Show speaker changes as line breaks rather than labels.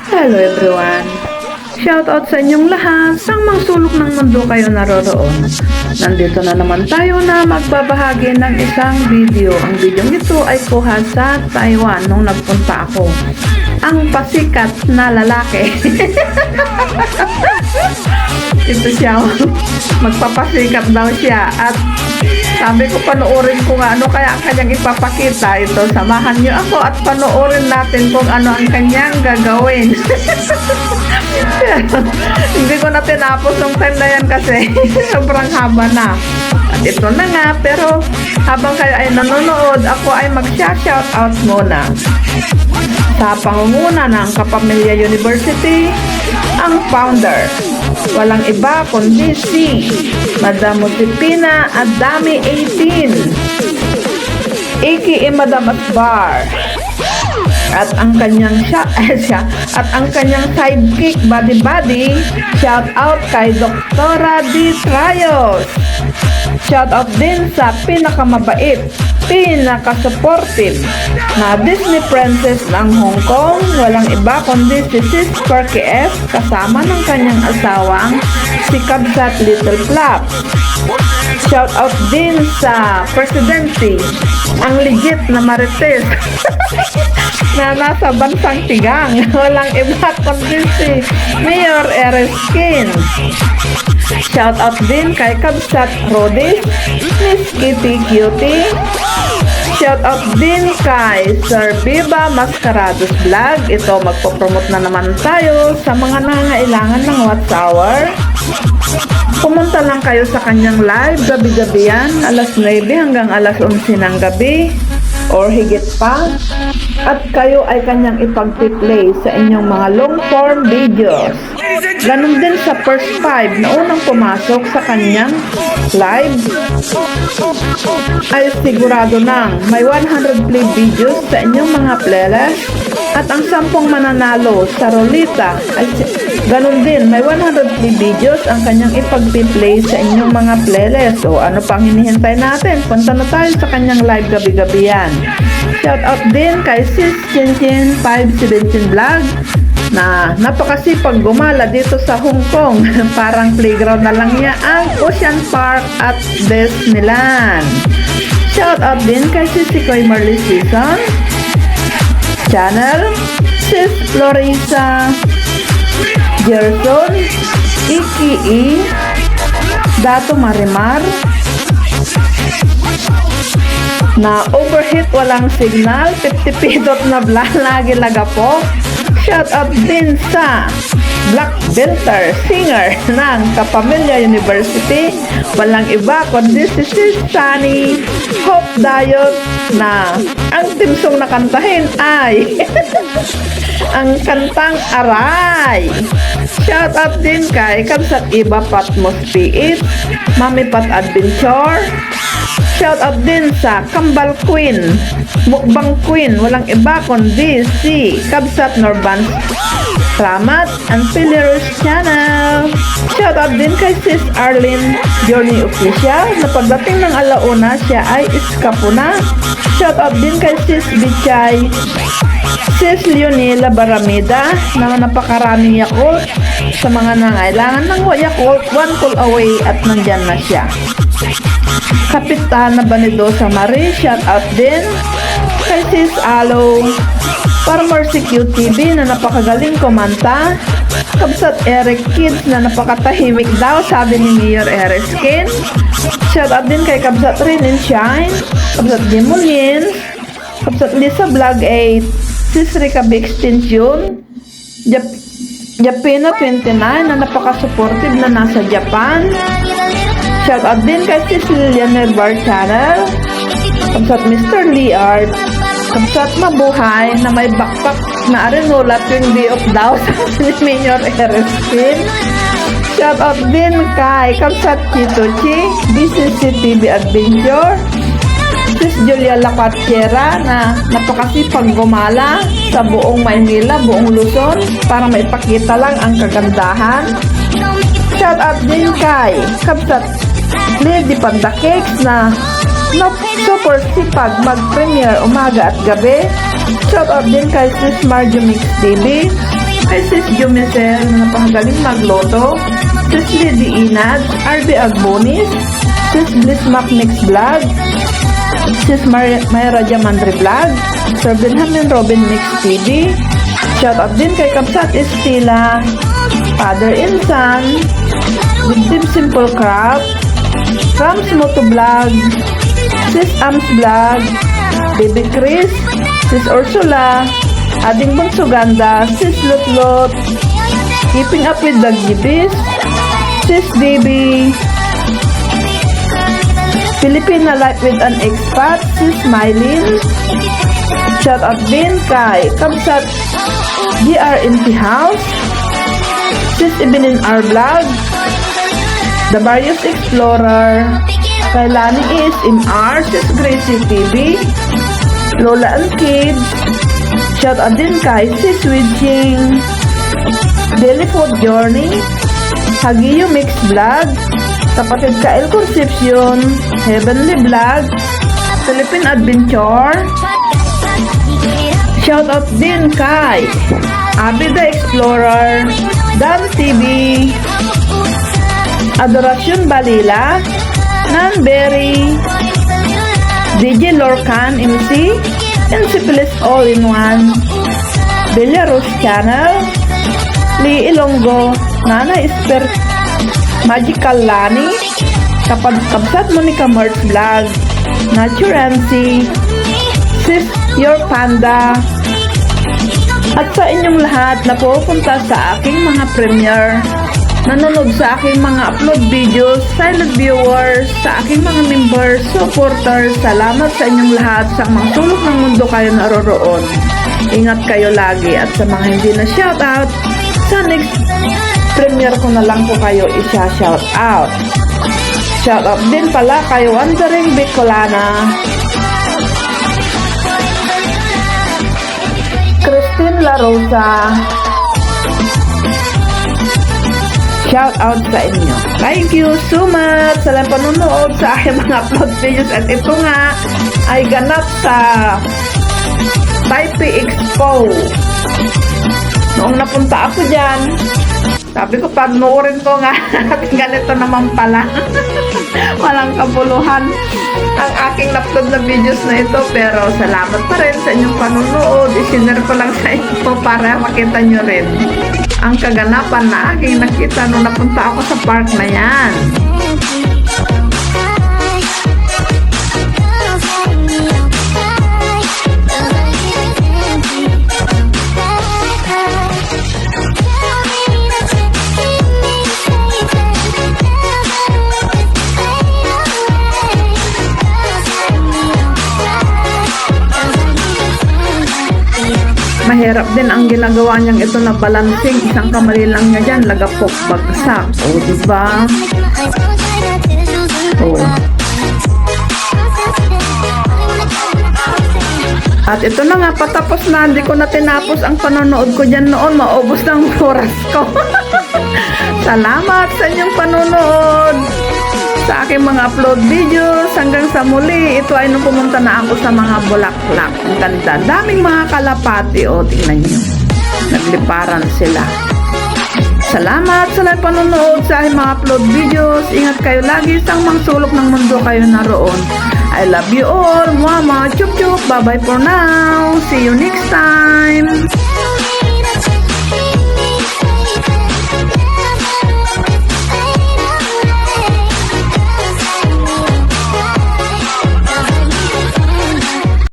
Hello everyone! Shoutout sa inyong lahat, sang mga sulok ng mundo kayo naroroon. Nandito na naman tayo na magbabahagi ng isang video. Ang video ito ay kuha sa Taiwan nung nagpunta ako. Ang pasikat na lalaki. Ito siya, magpapasikat daw siya at sabi ko panoorin ko nga ano kaya kanyang ipapakita. Ito, samahan niyo ako at panoorin natin kung ano ang kanyang gagawin. Hindi ko na tinapos ng time na yan kasi sobrang haba na. At ito na nga, pero habang kayo ay nanonood, ako ay mag-shoutout muna. Sa pangunguna ng Kapamilya University, ang founder, walang iba kundi si Madam Josefina Adami 18, aka Madam Asbar, at ang kanyang at ang kanyang sidekick buddy shout out kay Doktora D. Trayos. Shout out din sa pinakamabait, pinaka-supportive na Disney princess ng Hong Kong, walang iba kundi si Sis Perky F kasama ng kanyang asawang si Kabsat Little Flap. Shout out din sa Presidente, ang legit na Marites na nasa bansang Tigang, walang iba kundi si Mayor Ereskin. Shout out din kay Kabsat Rodis, Miss Kitty Cutie. Shout out din kay Sir Biba Mascarados Vlog. Ito, magpo-promote na naman tayo sa mga nangangailangan ng watch hour. Pumunta lang kayo sa kanyang live, gabi-gabi yan, alas 9 hanggang alas 11 ng gabi or higit pa, at kayo ay kanyang ipag-play sa inyong mga long form videos. Ganun din sa first 5 na unang pumasok sa kanyang live ay sigurado nang may 100 play videos sa inyong mga playlist, at ang 10 mananalo sa Rolita ay ganun din may 100 play videos ang kanyang ipag-play sa inyong mga playlist. O ano pang hinihintay natin? Punta na tayo sa kanyang live gabi-gabi yan. Shout out din kay Sis Chinchin 517 Vlog na napakasipag gumala dito sa Hong Kong. Parang playground na lang niya ang Ocean Park at Disneyland. Shout out din kay Sis Koy Marley Season Channel, Sis Florisa Gerson, Iki Dato Marimar na overheat walang signal, 50 pidot na lagi laga po. Shout out din sa Black Belter singer ng Kapamilya University, walang iba kundi si Sis Sunny Hope Dayot, na ang timsong na kantahin ay ang kantang Aray. Shout out din kay Kabsat Iba Patmos P8, Mami Pat Adventure. Shout out din sa Kambal Queen, Mukbang Queen, walang iba kundi si Kabsat Norban Ramat and Pillars Channel. Shout out din kay Sis Arlene Journey Official na pagdating ng alauna siya ay iskapo na. Shout out din kay Sis Bichay, Sis Leonela Baramida na napakaraming Yakult sa mga nangailangan ng Yakult, 1 call away at nandyan na siya. Kapitana Banidosa Marie, shout out din kay Sis Alo Farmer CQ TV na napakagaling kumanta. Kabsat Eric Kids na napakatahimik daw, sabi ni Mayor Ereskin. Shout out din kay Kabsat Rin and Shine, Kabsat Dimulin, Kabsat Lisa Vlog 8, Sis Rika B Extension, Japino 29 na napaka-supportive na nasa Japan. Shout out din kay Sis Lilian Bar Channel, Kabsat Mr. Lee Art, Kabsat Mabuhay na may backpack na arenola tuwing day off daw, sa Mayor Ereskin. Shout out din kay Kabsat Chitochi, BCC TV Adventure, Sis Julia Lacatera na napakasipag gumala sa buong Maynila, buong Luzon para maipakita lang ang kagandahan. Shout out din kay Kabsat Lady Panda Cakes na super sipag mag-premiere umaga at gabi. Shout out din kay Sis Marjo Mix TV, Ay Sis Jumicel na napakagaling magloto, Sis Lady Inad, RB Agbonis, Sis Blissmac Mix Vlog, Sis Mayra Diamandre Vlog, Sir Benjamin Robin Mix TV, shout out din kay Kapsat Estila, Father Insan, Victim Simple Craft, Rams Moto Vlog, Sis Ams Vlog, Baby Chris, Sis Ursula, Ading Bansuganda, Sis Lutlot, Keeping Up with the Gibis, Sis Baby, Filipina Life with an Expat, Sis Mylene, shout out din kay Kamsat GRNT House, Sis Ibinin R Vlog, The Various Explorer, kay Lani is MR, Sis Gracie TV, Lola and Kids, shout out din kay Sis Widjing, Daily Food Journey, Hagiyo Mix Vlog, Kapatid Kael Concepcion, Heavenly Vlog, Philippine Adventure, shout out din kay Abby the Explorer, Dan TV, Adoracion Balila, Nanberry, DJ Lorcan MC, and Syphilis All-in-One, Belia Rose Channel, Lee Ilonggo, Nana Esper, Magical Lani, Kapsat Monica Merch Vlog, Naturancy, Sis Your Panda, at sa inyong lahat na pupunta sa aking mga premiere, nanonood sa aking mga upload videos, silent viewers, sa aking mga members, supporters, salamat sa inyong lahat, sa mga sulok ng mundo kayo naroroon. Ingat kayo lagi, at sa mga hindi na shoutout, sa next premiere ko na lang po kayo isya-shoutout. Shoutout din pala kay Wandering Bicolana, Christine La Rosa, shout out sa inyo. Thank you so much sa lang panunood sa aking mga upload videos. At ito nga ay ganap sa Taipei Expo. Noong napunta ako dyan, sabi ko, panoorin ko nga. Ganito naman pala. Walang kabuluhan ang aking upload na videos na ito. Pero salamat pa rin sa inyong panunood. I-share ko lang sa inyo para makita nyo rin ang kaganapan na aking nakita nung napunta ako sa park na yan. Mahirap din ang ginagawa niyang ito na balancing. Isang kamali lang niya dyan, lagapok, bagsak. O, diba? O. At ito na nga, patapos na. Hindi ko na tinapos ang panonood ko dyan noon. Maubos ng oras ko. Salamat sa inyong panonood sa aking mga upload videos. Hanggang sa muli, ito ay nung pumunta na ako sa mga bulaklak. Ang ganda. Daming mga kalapati. O, tingnan nyo. Nagliparan sila. Salamat sa lahat panonood sa aking mga upload videos. Ingat kayo lagi sa mga sulok ng mundo kayo naroon. I love you all. Mama. Chup chup. Bye bye for now. See you next time.